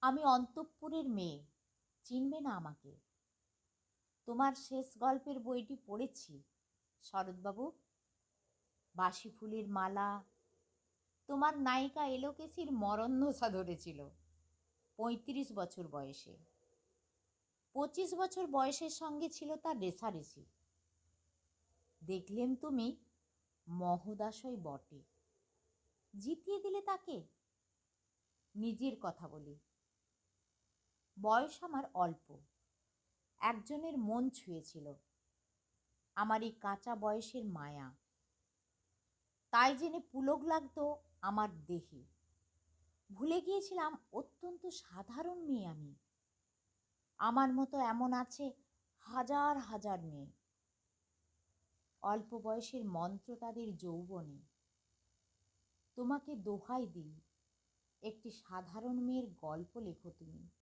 আমি অন্তঃপুরের মেয়ে, চিনবে না আমাকে। তোমার শেষ গল্পের বইটি পড়েছি শরৎবাবু। বাসি ফুলের মালা। তোমার নায়িকা এলোকেশির মরণদশা ধরেছিল 35 বছর বয়সে। 25 বছর বয়সের সঙ্গে ছিল তার রেষারেষি। দেখলেন তুমি মহোদাশয় বটে, জিতিয়ে দিলে তাকে। নিজের কথা বলি, বয়স আমার অল্প। একজনের মন ছুঁয়েছিল আমার এই কাঁচা বয়সের মায়া, তাই জেনে পুলক লাগতো আমার দেহে। ভুলে গিয়েছিলাম অত্যন্ত সাধারণ মেয়ে আমি। আমার মতো এমন আছে হাজার হাজার মেয়ে। অল্প বয়সের মন্ত্র তাদের যৌবনে। তোমাকে দোহাই দিই, একটি সাধারণ মেয়ের গল্প লেখো তুমি।